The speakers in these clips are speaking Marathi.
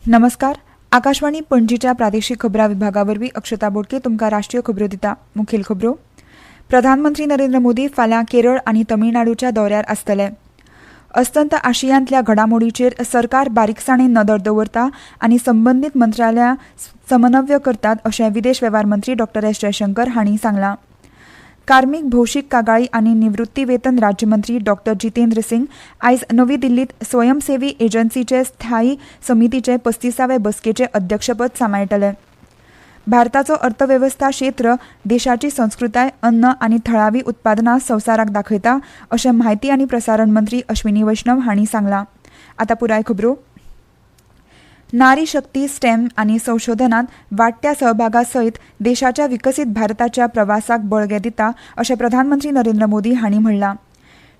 नमस्कार. आकाशवाणी पणजीच्या प्रादेशीक खबरां विभागावरवीं अक्षता बोडके तुमकां राष्ट्रीय खबरो दिता. मुखेल खबरो. प्रधानमंत्री नरेंद्र मोदी फाल्यां केरळ आनी तमिळनाडूच्या दौऱ्यार आसतले. अस्तंत आशियांतल्या घडामोडींचेर सरकार बारीकसाणेन नदर दवरता आनी संबंदीत मंत्रालयां समन्वय करतात अशें विदेश वेव्हार मंत्री डॉ एस जयशंकर हांणी सांगलां. कार्मीक भौशीक कागाळी आनी निवृत्ती वेतन राज्यमंत्री डॉ जितेंद्र सिंग आयज नवी दिल्लीत स्वयंसेवी एजन्सीचे स्थायी समितीचे 35वे बसकेचे अध्यक्षपद सांबाळटले. भारताचो अर्थवेवस्था क्षेत्र देशाची संस्कृताय अन्न आनी थळावी उत्पादनां संवसाराक दाखयता अशें म्हायती आनी प्रसारण मंत्री अश्विनी वैष्णव हांणी सांगलां. आतां पुराय खबरो. नारी शक्ती स्टेम आनी संशोधनात वाडट्या सहभागा सयत देशाच्या विकसीत भारताच्या प्रवासाक बळगे दिता अशें प्रधानमंत्री नरेंद्र मोदी हांणी म्हणलां.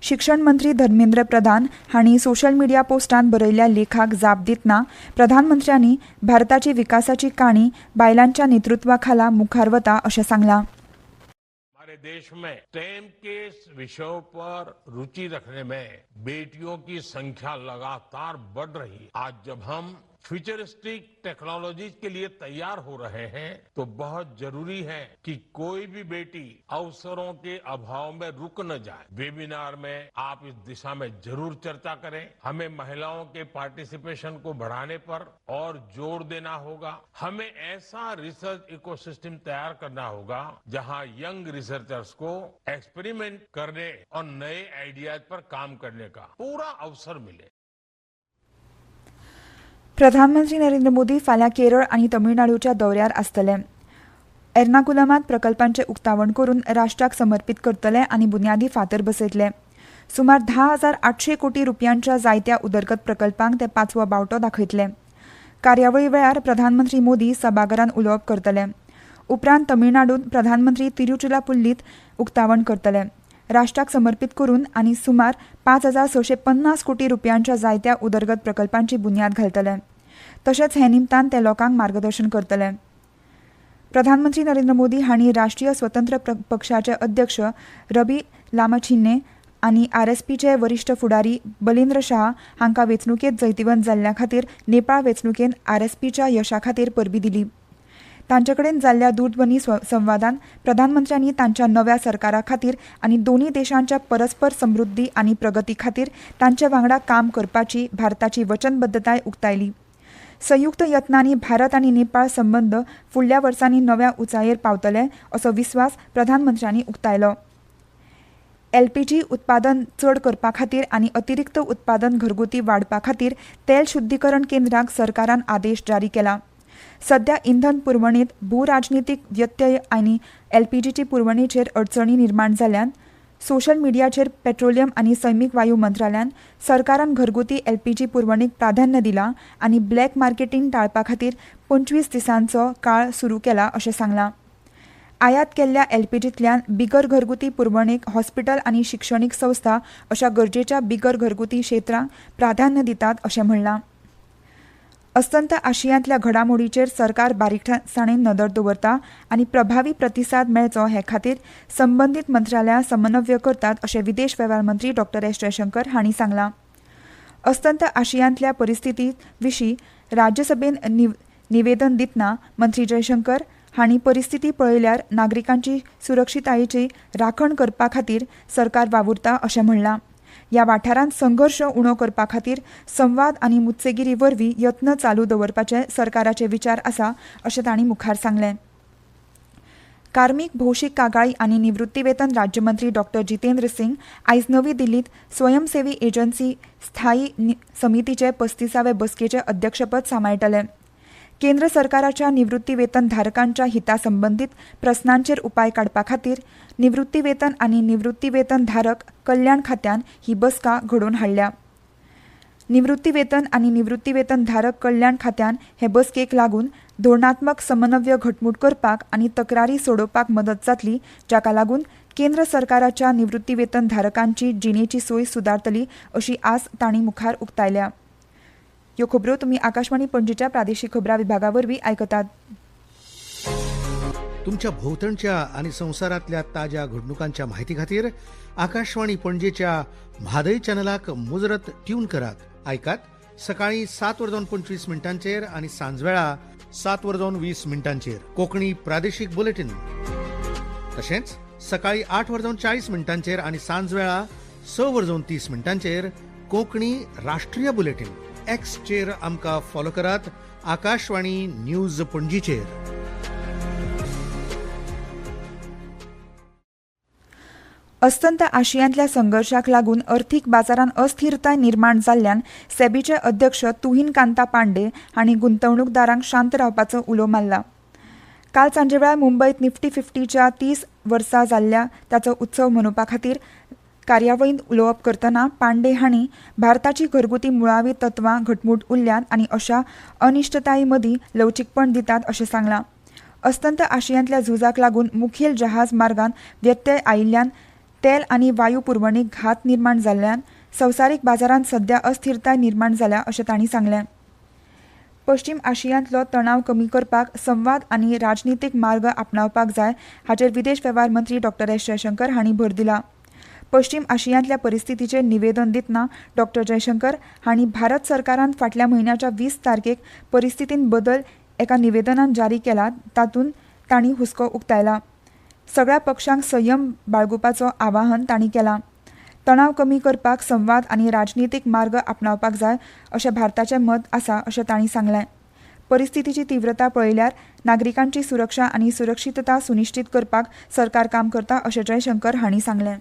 शिक्षण मंत्री धर्मेंद्र प्रधान हांणी सोशल मिडिया पोस्टांत बरयल्ल्या लेखाक जाप दितना प्रधानमंत्र्यांनी भारताची विकासाची काणी बायलांच्या नेतृत्वा खाला मुखार वता अशें सांगलां. हमारे देश में स्टेम के विषयों पर रुचि रखने में बेटियों की संख्या लगातार बढ़ रही है. आज जब हम फ्यूचरिस्टिक टेक्नोलॉजीज के लिए तैयार हो रहे हैं तो बहुत जरूरी है कि कोई भी बेटी अवसरों के अभाव में रुक न जाए. वेबिनार में आप इस दिशा में जरूर चर्चा करें. हमें महिलाओं के पार्टिसिपेशन को बढ़ाने पर और जोर देना होगा. हमें ऐसा रिसर्च इकोसिस्टम तैयार करना होगा जहां यंग रिसर्चर्स को एक्सपेरिमेंट करने और नए आइडियाज पर काम करने का पूरा अवसर मिले. प्रधानमंत्री नरेंद्र मोदी फाल्यां केरळ आनी तमिळनाडूच्या दौऱ्यार आसतले. एर्नाकुलमांत प्रकल्पांचें उक्तावण करून राष्ट्राक समर्पीत करतले आनी बुन्यादी फातर बसयतले. सुमार 10,800 कोटी रुपयांच्या जायत्या उदरगत प्रकल्पांक ते पांचवो बावटो दाखयतले. कार्यावळी वेळार प्रधानमंत्री मोदी सभाघरांत उलोवप करतले. उपरांत तमिळनाडूंत प्रधानमंत्री तिरुचिरापल्लींत उक्तावण करतले. राष्ट्राक समर्पीत करून आनी सुमार 5,650 कोटी रुपयांच्या जायत्या उदरगत प्रकल्पांची बुन्याद घालतले. तशेंच हे निमतान ते लोकांक मार्गदर्शन करतले. प्रधानमंत्री नरेंद्र मोदी हांणी राष्ट्रीय स्वतंत्र पक्षाचे अध्यक्ष रबी लामछिने आनी आरएसपीचे वरिश्ठ फुडारी बलेंद्र शाह हांकां वेंचणुकेंत जैतिवंत जाल्ल्या खातीर नेपाळ वेंचणुकेंत आरएसपीच्या यशा खातीर परबीं दिली. तांचे कडेन जाल्ल्या दूरध्वनी संवादान प्रधानमंत्र्यांनी तांच्या नव्या सरकारा खातीर आनी दोनूय देशांच्या परस्पर समृद्धी आनी प्रगती खातीर तांचे वांगडा काम करपाची भारताची वचनबद्धताय उक्तायली. संयुक्त यत्नांनी भारत आनी नेपाळ संबंद फुडल्या वर्सांनी नव्या उंचायेर पावतले असो विस्वास प्रधानमंत्र्यांनी उक्तायलो. एलपीजी उत्पादन चड करपा खातीर आनी अतिरिक्त उत्पादन घरगुती वाडपा खातीर तेल शुद्धीकरण केंद्रांक सरकारान आदेश जारी केला. सध्या इंधन पुरवणेंत भूराजनीतीक व्यत्यय आनी एलपीजीची पुरवणेचेर अडचणी निर्माण जाल्ल्यान सोशल मिडियाचेर पेट्रोलियम आनी सैमीक वायू मंत्रालयान सरकारान घरगुती एलपीजी पुरवणेक प्राधान्य दिलां आनी ब्लॅक मार्केटिंग टाळपा खातीर 25 दिसांचो काळ सुरू केला अशें सांगलां. आयात केल्ल्या एलपीजींतल्यान बिगर घरगुती पुरवणेक हॉस्पिटल आनी शिक्षणीक संस्था अशा गरजेच्या बिगर घरगुती क्षेत्रांक प्राधान्य दितात अशें म्हणलां. अस्तंत आशियांतल्या घडामोडींचेर सरकार बारीकसाणेन नदर दवरता आनी प्रभावी प्रतिसाद मेळचो हे खातीर संबंदीत मंत्रालयां समन्वय करतात अशें विदेश वेव्हार मंत्री डॉ एस जयशंकर हांणी सांगलां. अस्तंत आशियांतल्या परिस्थिती विशीं राज्यसभेन निवेदन दितना मंत्री जयशंकर हांणी परिस्थिती पळयल्यार नागरिकांची सुरक्षीतायेची राखण करपा खातीर सरकार वावुरता अशें म्हणलां. ह्या वाठारांत संघर्श उणो करपा खातीर संवाद आनी मुत्सेगिरी वरवीं यत्न चालू दवरपाचे सरकाराचे विचार आसा अशें तांणी मुखार सांगलें. कार्मीक भौशीक कागाळी आनी निवृत्ती वेतन राज्यमंत्री डॉ जितेंद्र सिंग आयज नवी दिल्लीत स्वयंसेवी एजन्सी स्थायी समितीचे 35वे बसकेचे अध्यक्षपद सांबाळटले. केंद्र सरकाराच्या निवृत्ती वेतन धारकांच्या हिता संबंदीत प्रस्नांचेर उपाय काडपा खातीर निवृत्ती वेतन आनी निवृत्ती वेतन धारक कल्याण खात्यान ही बसका घडोवन हाडल्या. निवृत्ती वेतन आनी निवृत्ती वेतन धारक कल्याण खात्यान हे बसकेक लागून धोरणात्मक समन्वय घटमूट करपाक आनी तक्रारी सोडोवपाक मदत जातली, जाका लागून केंद्र सरकाराच्या निवृत्ती वेतन धारकांची जिणेची सोय सुदारतली अशी आस तांणी मुखार उक्तायल्या. ह्यो खबरो तुमी आकाशवाणी पणजीच्या प्रादेशीक खबरां विभागावरवीं आयकतात. तुमच्या भोवतणच्या आणि संवसारातल्या ताज्या घडणुकांच्या माहिती खातीर आकाशवाणी पणजेच्या म्हादय चॅनलाक मुजरत ट्यून करात. ऐकात सकाळी 7:25 आणि सांजवेळा 7:20 कोंकणी प्रादेशीक बुलेटिन. तशेंच सकाळी 8:40 आणि सांजवेळा 6:30 कोंकणी राष्ट्रीय बुलेटिन. एक्सचेर आमकां फॉलो करात. आकाशवाणी न्यूज पणजीचेर. अस्तंत आशियांतल्या संघर्षाक लागून अर्थीक बाजारांत अस्थिरताय निर्माण जाल्ल्यान सेबीचे अध्यक्ष तुहीन कांता पांडे हांणी गुंतवणूकदारांक शांत रावपाचो उलो मारला. काल सांजेवेळार मुंबयत निफ्टी 50च्या 30 वर्सां जाल्ल्या ताचो उत्सव मनोवपा खातीर कार्यावळींत उलोवप करतना पांडे हांणी भारताची घरगुती मुळावी तत्वां घटमूट उरल्यात आनी अशा अनिश्टताये मदीं लवचीकपण दितात अशें सांगलां. अस्तंत आशियांतल्या झुजाक लागून मुखेल जहाज मार्गान व्यत्यय आयिल्ल्यान तेल आनी वायू पुरवणीक घात निर्माण जाल्ल्यान संवसारीक बाजारांत सध्या अस्थिरताय निर्माण जाल्या अशें तांणी सांगलें. पश्चीम आशियांतलो तणाव कमी करपाक संवाद आनी राजनितीक मार्ग आपणावपाक जाय हाचेर विदेश वेव्हार मंत्री डॉ. एस. जयशंकर हांणी भर दिला. पश्चीम आशियांतल्या परिस्थितीचेर निवेदन दितना डॉ. जयशंकर हांणी भारत सरकारान फाटल्या म्हयन्याच्या 20 तारखेक परिस्थितींत बदल एका निवेदनान जारी केला. तातूंत तांणी हुस्को उक्तायला. सगळ्या पक्षांक संयम बाळगुपाचो आवाहन तांणी केलां. तणाव कमी करपाक संवाद आनी राजनितीक मार्ग आपणावपाक जाय अशें भारताचें मत आसा अशें तांणी सांगलें. परिस्थितीची तीव्रता पळयल्यार नागरिकांची सुरक्षा आनी सुरक्षीतता सुनिश्चित करपाक सरकार काम करता अशें जयशंकर हांणी सांगलें.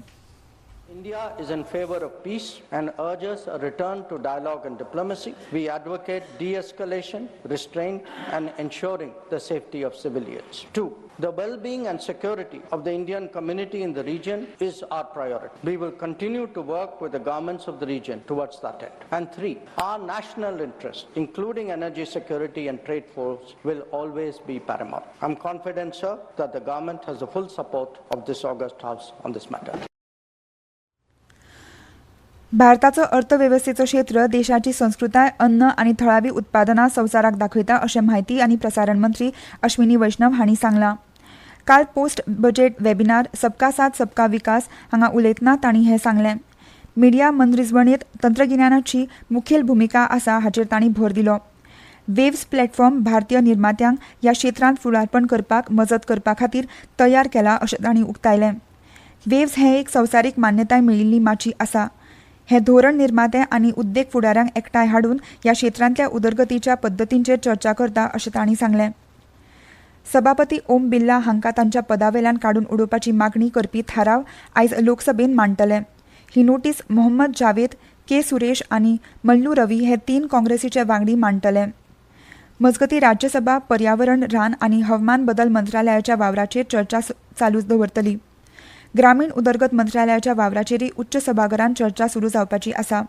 India is in favor of peace and urges a return to dialogue and diplomacy. We advocate de-escalation, restraint, and ensuring the safety of civilians. 2. The well-being and security of the Indian community in the region is our priority. We will continue to work with the governments of the region towards that end. And 3. Our national interests, including energy security and trade flows, will always be paramount. I'm confident, sir, that the government has the full support of this august House on this matter. भारताचो अर्थवेवस्थेचो क्षेत्र देशाची संस्कृताय अन्न आनी थळावी उत्पादनां संवसाराक दाखयता अशें म्हायती आनी प्रसारण मंत्री अश्विनी वैष्णव हांणी सांगलां. काल पोस्ट बजेट वेबिनार सबका साथ सबका विकास हांगा उलयतना तांणी हें सांगलें. मिडिया मनरिजवणेंत तंत्रगिन्यानाची मुखेल भुमिका आसा हाचेर तांणी भर दिलो. वेव्स प्लॅटफॉर्म भारतीय निर्मात्यांक ह्या क्षेत्रांत फुडारपण करपाक मजत करपा खातीर तयार केला अशें तांणी उक्तायलें. वेव्स हें एक संवसारीक मान्यताय मेळिल्ली माची आसा. हे धोरण निर्माते आनी उद्देग फुडाऱ्यांक एकठांय हाडून ह्या क्षेत्रांतल्या उदरगतीच्या पद्दतींचेर चर्चा करता अशें तांणी सांगलें. सभापती ओम बिर्ला हांकां तांच्या पदावेल्यान काडून उडोवपाची मागणी करपी थाराव आयज लोकसभेन मांडटले. ही नोटीस मोहम्मद जावेद, के. सुरेश आनी मल्लू रवी हे 3 काँग्रेसीचे वांगडी मांडटले. मजगतीं राज्यसभा पर्यावरण, रान आनी हवामान बदल मंत्रालयाच्या वावराचेर चर्चा चालू दवरतली. ग्रामीण उदरगत मंत्रालयाच्या वावराचेरय उच्च सभाघरांत चर्चा सुरू जावपाची आसा.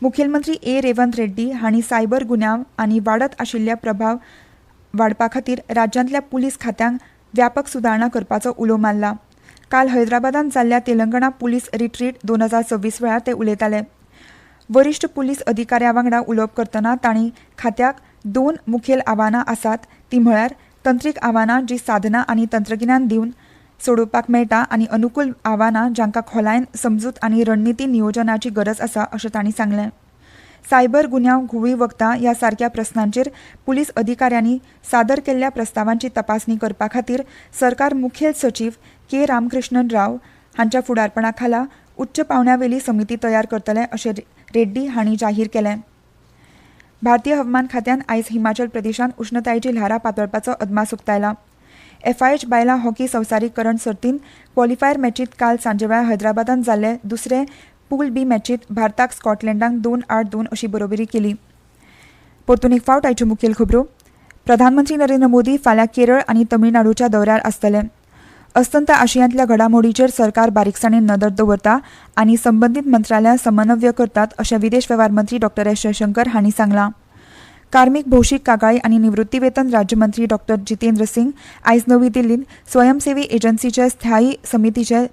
मुखेलमंत्री ए. रेवंत रेड्डी हांणी सायबर गुन्यांव आनी वाडत आशिल्ल्या प्रभाव वाडपा खातीर राज्यांतल्या पुलीस खात्यांक व्यापक सुदारणा करपाचो उलो मारला. काल हैदराबादांत जाल्ल्या तेलंगणा पुलीस रिट्रीट 2026 वेळार ते उलयताले. वरिश्ठ पुलीस अधिकाऱ्या वांगडा उलोवप करतना तांणी खात्याक 2 मुखेल आव्हानां आसात. ती म्हळ्यार तंत्रीक आव्हानां जी साधनां आनी तंत्रगिन्यान दिवन सोडोवपाक मेळटा आनी अनुकूल आव्हानां जांकां खोलायन समजूत आनी रणनीती नियोजनाची गरज आसा अशें तांणी सांगलें. सायबर गुन्यांव, घुंवळी वखदां ह्या सारक्या प्रस्नांचेर पुलीस अधिकाऱ्यांनी सादर केल्ल्या प्रस्तावांची तपासणी करपा खातीर सरकार मुखेल सचीव के. रामकृष्णन राव हांच्या फुडारपणा खाला उच्च पावंड्यावेली समिती तयार करतले अशें रेड्डी हांणी जाहीर केलें. भारतीय हवामान खात्यान आयज हिमाचल प्रदेशांत उश्णतायेची ल्हारां पातळपाचो अदमास उक्तायला. FIH बायलां हॉकी संवसारीकरण सर्तींत क्वॉलिफायर मॅचींत काल सांजेवेळार हैदराबादांत जाल्ले दुसरे पूल बी मॅचींत भारताक स्कॉटलंडाक 2-8-2 अशी बरोबरी केली. परतून एक फावट आयच्यो मुखेल खबरो. प्रधानमंत्री नरेंद्र मोदी फाल्यां केरळ आनी तमिळनाडूच्या दौऱ्यार आसतले. अस्तंत आशियांतल्या घडामोडींचेर सरकार बारीकसाणेन नदर दवरता आनी संबंदीत मंत्रालयां समन्वय करतात अशें विदेश वेव्हार मंत्री डॉ. एस. जयशंकर हांणी सांगलां. कार्मिक, भौशीक कागाळी आनी निवृत्ती वेतन राज्यमंत्री डॉ. जितेंद्र सिंग आयज नवी दिल्लींत स्वयंसेवी एजन्सीचे स्थायी समितीचे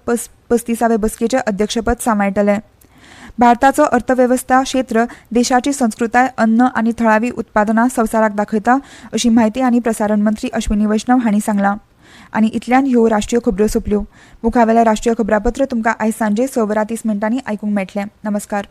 35वे बसकेचें अध्यक्षपद सांबाळटले. भारताचो अर्थवेवस्था क्षेत्र देशाची संस्कृताय अन्न आनी थळावी उत्पादनां संवसाराक दाखयता अशी माहिती आनी प्रसारण मंत्री अश्विनी वैष्णव हांणी सांगलां. आनी इतल्यान ह्यो राष्ट्रीय खबरो सोंपल्यो. मुखावेलें राष्ट्रीय खबरापत्र तुमकां आयज सांजे 6:30 आयकूंक मेळटलें. नमस्कार.